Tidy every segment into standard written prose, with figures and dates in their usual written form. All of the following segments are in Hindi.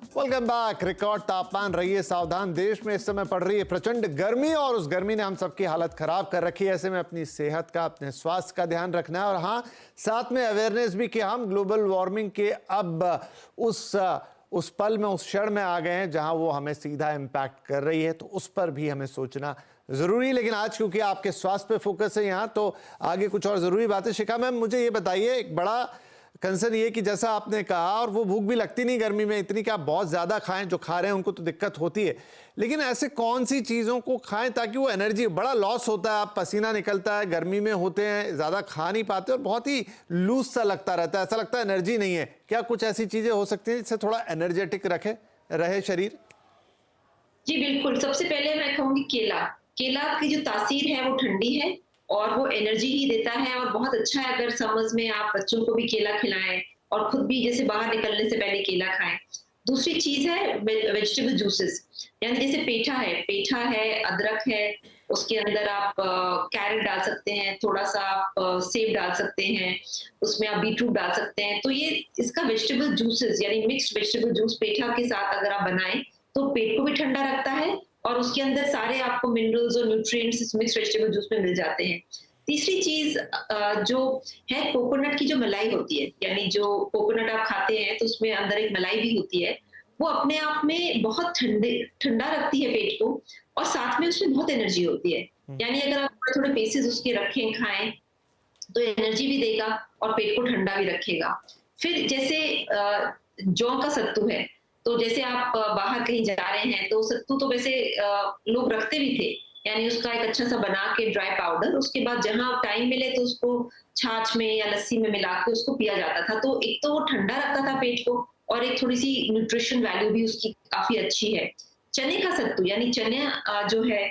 Welcome back. रिकॉर्ड तापमान, रहिए सावधान। देश में इस समय पड़ रही है प्रचंड गर्मी और उस गर्मी ने हम सबकी हालत खराब कर रखी है। ऐसे में अपनी सेहत का, अपने स्वास्थ्य का ध्यान रखना है और हाँ, साथ में अवेयरनेस भी कि हम ग्लोबल वार्मिंग के अब उस पल में, उस क्षण में आ गए हैं जहां वो हमें सीधा इम्पैक्ट कर रही है, तो उस पर भी हमें सोचना जरूरी है। लेकिन आज क्योंकि आपके स्वास्थ्य पे फोकस है यहाँ, तो आगे कुछ और जरूरी बातें। शिखा मैम, मुझे ये बताइए, एक बड़ा कंसर्न ये कि जैसा आपने कहा, और वो भूख भी लगती नहीं गर्मी में इतनी कि आप बहुत ज्यादा खाएं, जो खा रहे हैं उनको तो दिक्कत होती है, लेकिन ऐसे कौन सी चीजों को खाएं ताकि वो एनर्जी, बड़ा लॉस होता है, आप पसीना निकलता है, गर्मी में होते हैं, ज्यादा खा नहीं पाते और बहुत ही लूज सा लगता रहता है, ऐसा लगता है एनर्जी नहीं है। क्या कुछ ऐसी चीजें हो सकती हैं जिससे थोड़ा एनर्जेटिक रहे शरीर? जी बिल्कुल। सबसे पहले मैं कहूँगी केला। केला की जो तासीर है वो ठंडी है और वो एनर्जी ही देता है और बहुत अच्छा है अगर समर्स में आप बच्चों को भी केला खिलाएं और खुद भी जैसे बाहर निकलने से पहले केला खाएं। दूसरी चीज है वेजिटेबल जूसेस, यानी जैसे पेठा है, अदरक है, उसके अंदर आप कैरेट डाल सकते हैं, थोड़ा सा आप सेब डाल सकते हैं, उसमें आप बीटरूट डाल सकते हैं। तो ये इसका वेजिटेबल जूसेस यानी मिक्स्ड वेजिटेबल जूस पेठा के साथ अगर आप बनाएं तो पेट को भी ठंडा रखता है और उसके अंदर सारे आपको मिनरल्स और न्यूट्रिएंट्स इस मिक्स वेजिटेबल जूस में मिल जाते हैं। तीसरी चीज जो है, कोकोनट की जो मलाई होती है, यानी जो कोकोनट आप खाते हैं तो उसमें अंदर एक मलाई भी होती है, वो अपने आप में बहुत ठंडा रखती है पेट को और साथ में उसमें बहुत एनर्जी होती है। यानी अगर आप थोड़े थोड़े पीसेस उसके रखें, खाएं, तो एनर्जी भी देगा और पेट को ठंडा भी रखेगा। फिर जैसे जौ का सत्तू है, तो जैसे आप बाहर कहीं जा रहे हैं तो सत्तू तो वैसे लोग रखते भी थे, यानी उसका एक अच्छा सा बना के ड्राई पाउडर, उसके बाद जहां टाइम मिले तो उसको छाछ में या लस्सी में मिला के उसको पिया जाता था। तो एक तो वो ठंडा रखता था पेट को और एक थोड़ी सी न्यूट्रिशन वैल्यू भी उसकी काफी अच्छी है। चने का सत्तू यानी चने जो है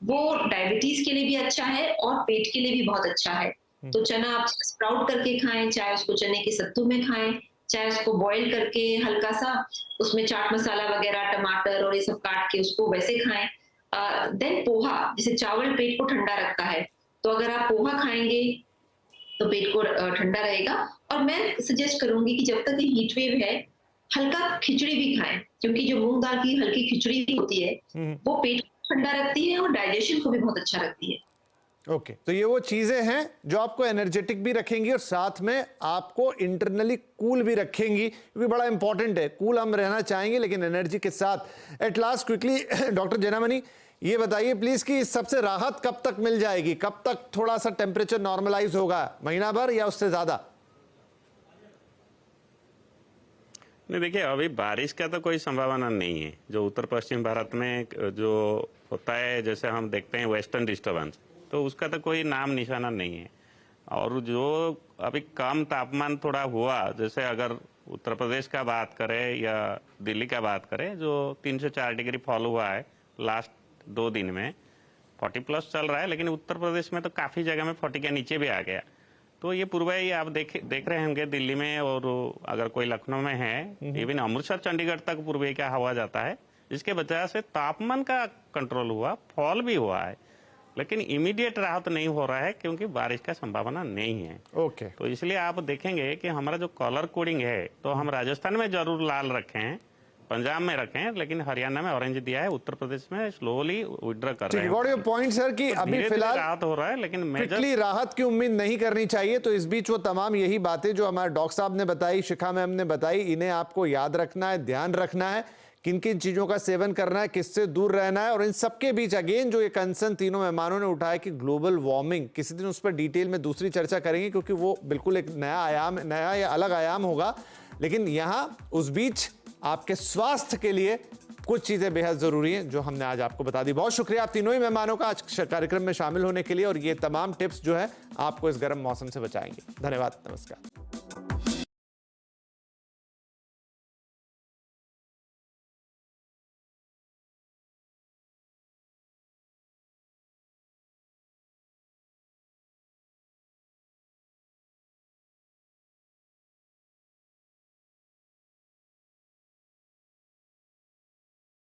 वो डायबिटीज के लिए भी अच्छा है और पेट के लिए भी बहुत अच्छा है। तो चना आप स्प्राउट करके खाएं, चाहे उसको चने के सत्तू में खाएं, चाहे उसको बॉईल करके हल्का सा उसमें चाट मसाला वगैरह, टमाटर और ये सब काट के उसको वैसे खाएं। देन पोहा, जैसे चावल पेट को ठंडा रखता है, तो अगर आप पोहा खाएंगे तो पेट को ठंडा रहेगा। और मैं सजेस्ट करूंगी कि जब तक ये हीट वेव है, हल्का खिचड़ी भी खाएं, क्योंकि जो मूंग दाल की हल्की खिचड़ी होती है वो पेट को ठंडा रखती है और डाइजेशन को भी बहुत अच्छा रखती है। ओके, तो ये वो चीजें हैं जो आपको एनर्जेटिक भी रखेंगी और साथ में आपको इंटरनली कूल भी रखेंगी, क्योंकि बड़ा इंपॉर्टेंट है, कूल हम रहना चाहेंगे लेकिन एनर्जी के साथ। एट लास्ट क्विकली डॉक्टर जैनामणि, ये बताइए प्लीज कि इस सबसे राहत कब तक मिल जाएगी, कब तक थोड़ा सा टेम्परेचर नॉर्मलाइज होगा, महीना भर या उससे ज्यादा? नहीं, देखिए, अभी बारिश का तो कोई संभावना नहीं है। जो उत्तर पश्चिम भारत में जो होता है, जैसे हम देखते हैं वेस्टर्न डिस्टर्बेंस, तो उसका तो कोई नाम निशाना नहीं है। और जो अभी कम तापमान थोड़ा हुआ, जैसे अगर उत्तर प्रदेश का बात करें या दिल्ली का बात करें, जो 3 से 4 डिग्री फॉल हुआ है लास्ट 2 दिन में, 40+ चल रहा है, लेकिन उत्तर प्रदेश में तो काफ़ी जगह में 40 के नीचे भी आ गया। तो ये पूर्वाई आप देख रहे होंगे दिल्ली में, और अगर कोई लखनऊ में है, इवन अमृतसर चंडीगढ़ तक पूर्वाई का हवा जाता है, जिसके वजह से तापमान का कंट्रोल हुआ, फॉल भी हुआ है, लेकिन इमीडिएट राहत नहीं हो रहा है क्योंकि बारिश का संभावना नहीं है। ओके, तो इसलिए आप देखेंगे कि हमारा जो कलर कोडिंग है, तो हम राजस्थान में जरूर लाल रखे हैं, पंजाब में रखें, लेकिन हरियाणा में ऑरेंज दिया है, उत्तर प्रदेश में स्लोली विड्रॉ कर रहे हैं। गॉट योर पॉइंट सर कि तो अभी फिलहाल राहत हो रहा है, लेकिन क्विकली राहत की उम्मीद नहीं करनी चाहिए। तो इस बीच वो तमाम यही बातें जो हमारे डॉक्टर साहब ने बताई, शिखा मैम ने बताई, इन्हें आपको याद रखना है, ध्यान रखना है, किन किन चीजों का सेवन करना है, किससे दूर रहना है। और इन सबके बीच अगेन जो ये कंसर्न तीनों मेहमानों ने उठाया कि ग्लोबल वार्मिंग, किसी दिन उस पर डिटेल में दूसरी चर्चा करेंगे, क्योंकि वो बिल्कुल एक नया या अलग आयाम होगा। लेकिन यहां उस बीच आपके स्वास्थ्य के लिए कुछ चीजें बेहद जरूरी हैं जो हमने आज आपको बता दी। बहुत शुक्रिया आप तीनों ही मेहमानों का आज कार्यक्रम में शामिल होने के लिए, और ये तमाम टिप्स जो है आपको इस गर्म मौसम से बचाएंगे। धन्यवाद, नमस्कार।